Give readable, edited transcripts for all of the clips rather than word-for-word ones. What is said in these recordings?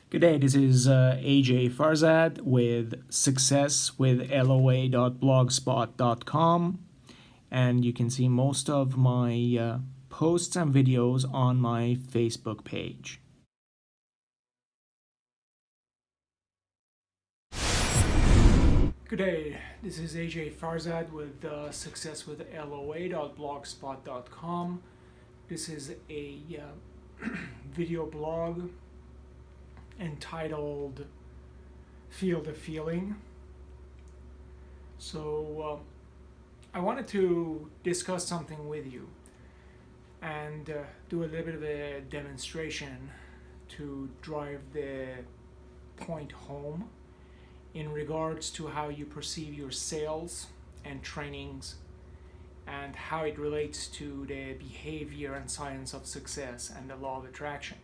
Good day, this is AJ Farzad with successwithloa.blogspot.com, and you can see most of my posts and videos on my Facebook page. Good day, this is AJ Farzad with successwithloa.blogspot.com. This is a video blog entitled Feel the Feeling. So I wanted to discuss something with you and do a little bit of a demonstration to drive the point home in regards to how you perceive your sales and trainings and how it relates to the behavior and science of success and the law of attraction.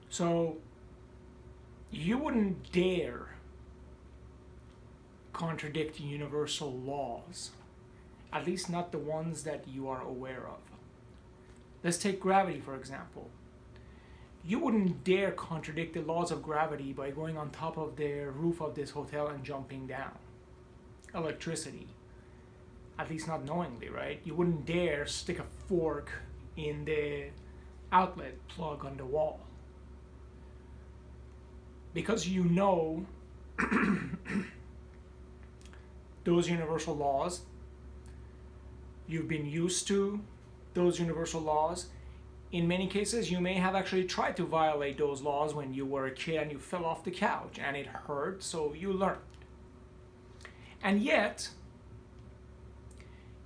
So you wouldn't dare contradict universal laws, at least not the ones that you are aware of. Let's take gravity, for example. You wouldn't dare contradict the laws of gravity by going on top of the roof of this hotel and jumping down. Electricity, at least not knowingly, right? You wouldn't dare stick a fork in the outlet plug on the wall, because you know those universal laws. You've been used to those universal laws. In many cases, you may have actually tried to violate those laws when you were a kid and you fell off the couch and it hurt, so you learned. And yet,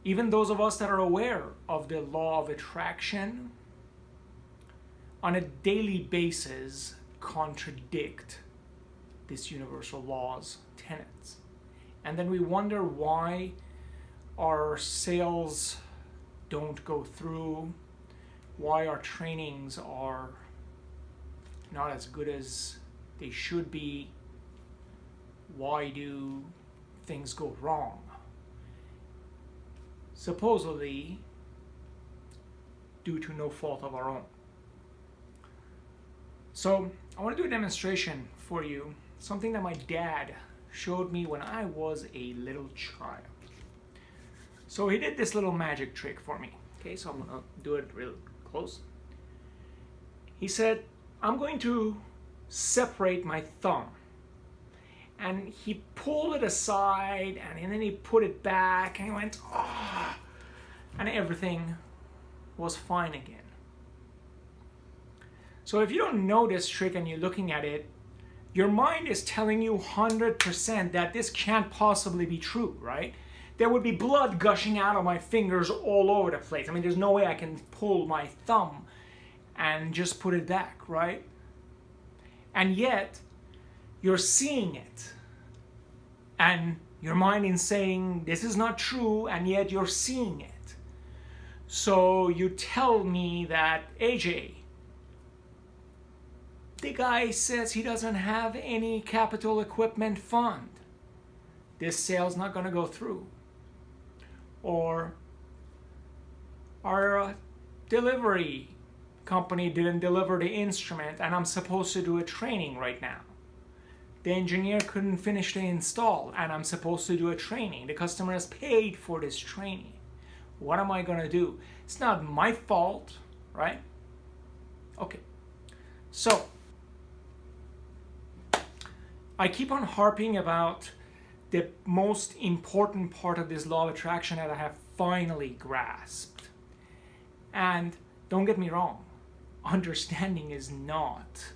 even those of us that are aware of the law of attraction on a daily basis contradict this universal law's tenets. And then we wonder why our sales don't go through, why our trainings are not as good as they should be, why do things go wrong? Supposedly due to no fault of our own. So I want to do a demonstration for you, something that my dad showed me when I was a little child. So he did this little magic trick for me. Okay, so I'm gonna do it real close. He said, I'm going to separate my thumb. And he pulled it aside and then he put it back and he went, ah, and everything was fine again. So if you don't know this trick and you're looking at it, your mind is telling you 100% that this can't possibly be true, right? There would be blood gushing out of my fingers all over the place. I mean, there's no way I can pull my thumb and just put it back, right? And yet, you're seeing it. And your mind is saying, this is not true, and yet you're seeing it. So you tell me that, AJ, the guy says he doesn't have any capital equipment fund. This sale's not going to go through. Or our delivery company didn't deliver the instrument and I'm supposed to do a training right now. The engineer couldn't finish the install and I'm supposed to do a training. The customer has paid for this training. What am I going to do? It's not my fault, right? Okay. So I keep on harping about the most important part of this law of attraction that I have finally grasped. And don't get me wrong, understanding is not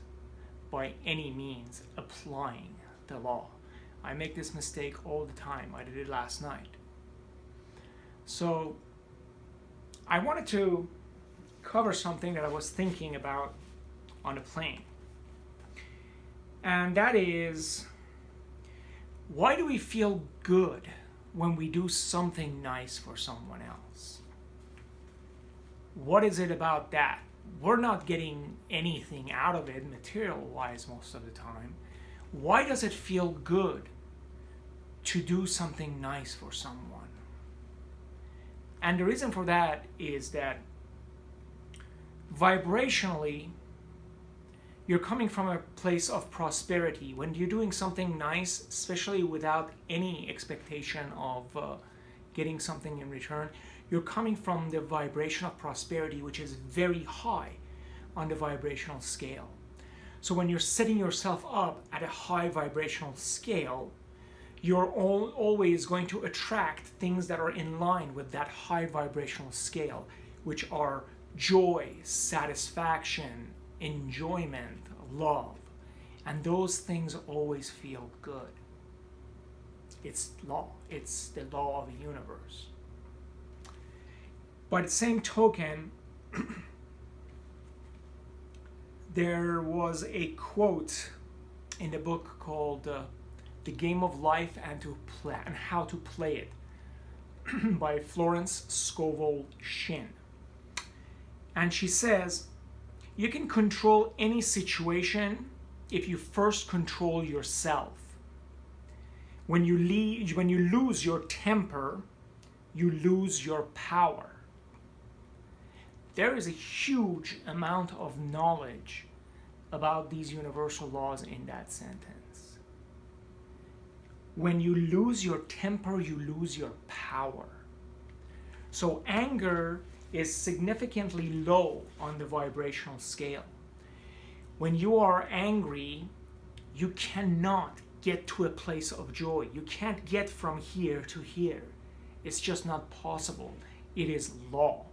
by any means applying the law. I make this mistake all the time. I did it last night. So I wanted to cover something that I was thinking about on a plane. And that is, why do we feel good when we do something nice for someone else? What is it about that? We're not getting anything out of it material-wise most of the time. Why does it feel good to do something nice for someone? And the reason for that is that vibrationally, You're coming from a place of prosperity. When you're doing something nice, especially without any expectation of getting something in return, you're coming from the vibration of prosperity, which is very high on the vibrational scale. So when you're setting yourself up at a high vibrational scale, you're always going to attract things that are in line with that high vibrational scale, which are joy, satisfaction, enjoyment, love. And those things always feel good. It's law. It's the law of the universe. By the same token, there was a quote in the book called The Game of Life and How to Play It by Florence Scovel Shinn. And she says, you can control any situation if you first control yourself. When you lose your temper, you lose your power. There is a huge amount of knowledge about these universal laws in that sentence. When you lose your temper, you lose your power. So anger is significantly low on the vibrational scale. When you are angry, you cannot get to a place of joy. You can't get from here to here. It's just not possible. It is law.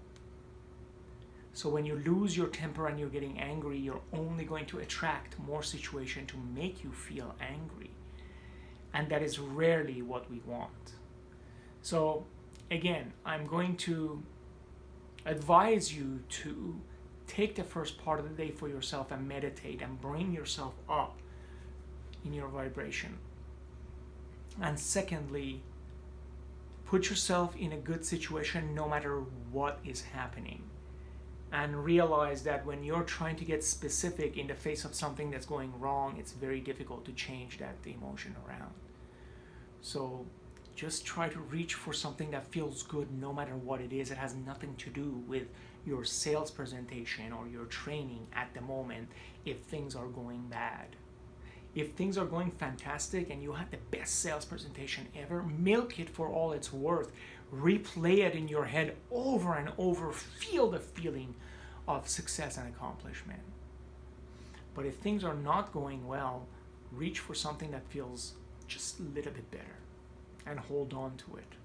So when you lose your temper and you're getting angry, you're only going to attract more situation to make you feel angry. And that is rarely what we want. So again, I'm going to advise you to take the first part of the day for yourself and meditate and bring yourself up in your vibration. And secondly, put yourself in a good situation no matter what is happening. And realize that when you're trying to get specific in the face of something that's going wrong, it's very difficult to change that emotion around. So just try to reach for something that feels good no matter what it is. It has nothing to do with your sales presentation or your training at the moment if things are going bad. If things are going fantastic and you had the best sales presentation ever, milk it for all it's worth. Replay it in your head over and over. Feel the feeling of success and accomplishment. But if things are not going well, reach for something that feels just a little bit better and hold on to it.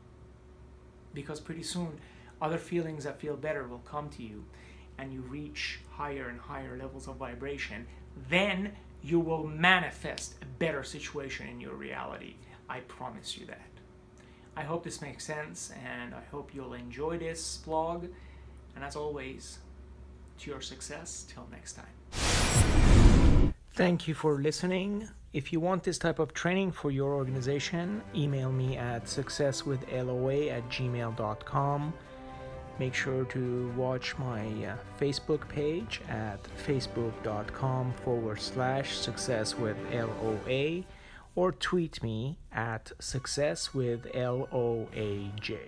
Because pretty soon, other feelings that feel better will come to you and you reach higher and higher levels of vibration. Then you will manifest a better situation in your reality. I promise you that. I hope this makes sense, and I hope you'll enjoy this vlog. And as always, to your success. Till next time. Thank you for listening. If you want this type of training for your organization, email me at successwithloa@gmail.com. Make sure to watch my Facebook page at facebook.com/successwithloa or tweet me at successwithloaj.